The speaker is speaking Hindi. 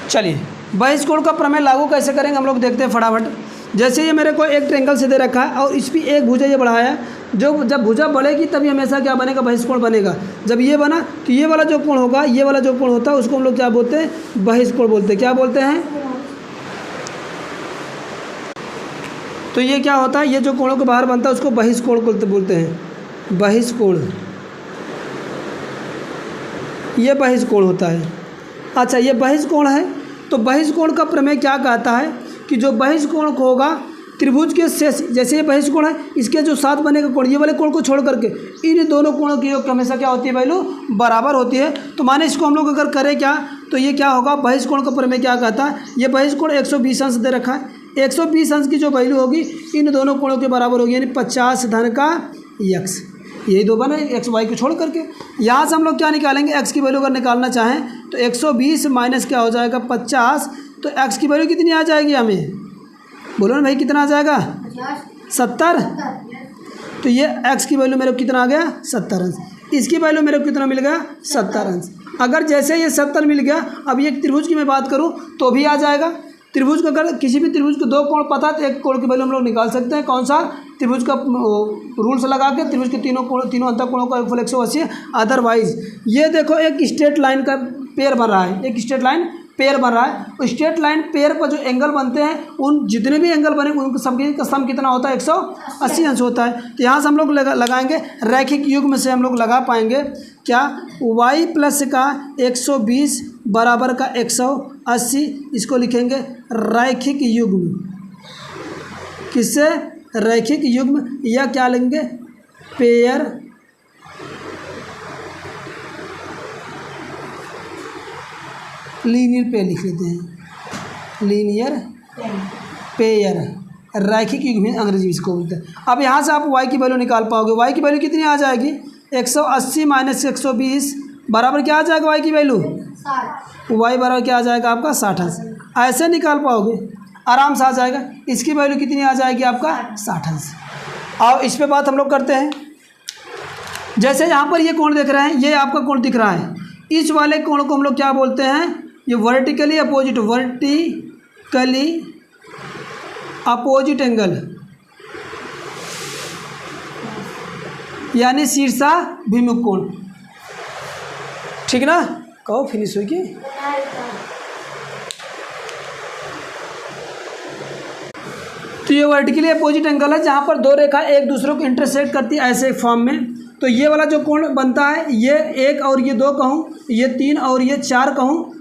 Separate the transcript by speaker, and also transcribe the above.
Speaker 1: चलिए बहिष्ठ कोण का प्रमेय लागू कैसे करेंगे हम लोग देखते हैं फटाफट। जैसे ये मेरे को एक ट्रायंगल से दे रखा है और इस पर एक भुजा ये बढ़ाया है, जो जब भुजा बढ़ेगी तभी हमेशा क्या बनेगा, बहिष्ठ कोण बनेगा। जब ये बना तो ये वाला जो कोण होगा, ये वाला जो कोण होता है उसको हम लोग क्या बोलते हैं, बहिष्ठ कोण बोलते हैं। क्या बोलते हैं? तो ये क्या होता है, ये जो कोणों के बाहर बनता है उसको बहिष्ठ कोण बोलते हैं, बहिष्ठ कोण। ये बहिष्ठ कोण होता है। अच्छा ये बहिष्ठ कोण है, तो बहिष्ठ कोण का प्रमेय क्या कहता है कि जो बहिष्ठ कोण होगा त्रिभुज के शेष, जैसे ये बहिष्ठ कोण है इसके जो साथ बनेगा कोण, ये वाले कोण को छोड़ करके इन दोनों कोणों की योग हमेशा क्या होती है वैल्यू, बराबर होती है। तो माने इसको हम लोग अगर करें क्या, तो ये क्या होगा, बहिष्ठ कोण का प्रमेय क्या कहता है, ये बहिष्ठ कोण 120 अंश दे रखा है, 120 अंश की जो वैल्यू होगी इन दोनों कोणों के बराबर होगी, यानी 50 धन का x, यही दो बने एक्स वाई को छोड़ करके। यहाँ से हम लोग क्या निकालेंगे, x की वैल्यू अगर निकालना चाहें तो 120 माइनस क्या हो जाएगा 50, तो x की वैल्यू कितनी आ जाएगी हमें, बोलो ना भाई कितना आ जाएगा, 70। तो ये x की वैल्यू मेरे को कितना आ गया, 70 अंश। इसकी वैल्यू मेरे को कितना मिल गया, 70 अंश। अगर जैसे ये 70 मिल गया, अब ये त्रिभुज की मैं बात करूँ तो भी आ जाएगा। त्रिभुज को अगर किसी भी त्रिभुज को दो कोण पता है तो एक कोण की वैल्यू हम लोग निकाल सकते हैं। कौन सा, त्रिभुज का रूल्स लगा के त्रिभुज के तीनों अंतर कोणों का फल 180। अदरवाइज ये देखो एक स्ट्रेट लाइन का पेयर बन रहा है, एक स्ट्रेट लाइन पेयर बन रहा है, तो स्ट्रेट लाइन पेयर पर जो एंगल बनते हैं उन जितने भी एंगल बने उनका सबकी का सम कितना होता है, 180 अंश होता है। तो यहाँ से हम लोग लगाएंगे रैखिक युग्म से हम लोग लगा पाएंगे क्या, y प्लस का 120 बराबर का 180, इसको लिखेंगे रैखिक युग्म। किससे, रैखिक युग्म, या क्या लेंगे, पेयर लीनियर पेयर लिख लेते हैं, लीनियर पेयर, रैखिक युग्म अंग्रेजी इसको बोलते हैं। अब यहाँ से आप y की वैल्यू निकाल पाओगे, y की वैल्यू कितनी आ जाएगी, 180 माइनस 120 बराबर क्या आ जाएगा y की वैल्यू, y बराबर क्या आ जाएगा आपका 60 अंश। ऐसे निकाल पाओगे, आराम से आ जाएगा। इसकी वैल्यू कितनी आ जाएगी आपका 60 अंश। और इस पे बात हम लोग करते हैं। जैसे यहाँ पर ये कोण देख रहे हैं, ये आपका कोण दिख रहा है, इस वाले कोण को हम लोग क्या बोलते हैं, ये vertically opposite, vertically opposite angle, यानी शीर्षाभिमुख कोण, ठीक ना, कहो फिनिश होगी। तो ये वर्टिकली अपोजिट एंगल है जहाँ पर दो रेखा एक दूसरे को इंटरसेक्ट करती है ऐसे फॉर्म में। तो ये वाला जो कोण बनता है, ये 1 और ये 2 कहूँ, ये 3 और ये 4 कहूँ,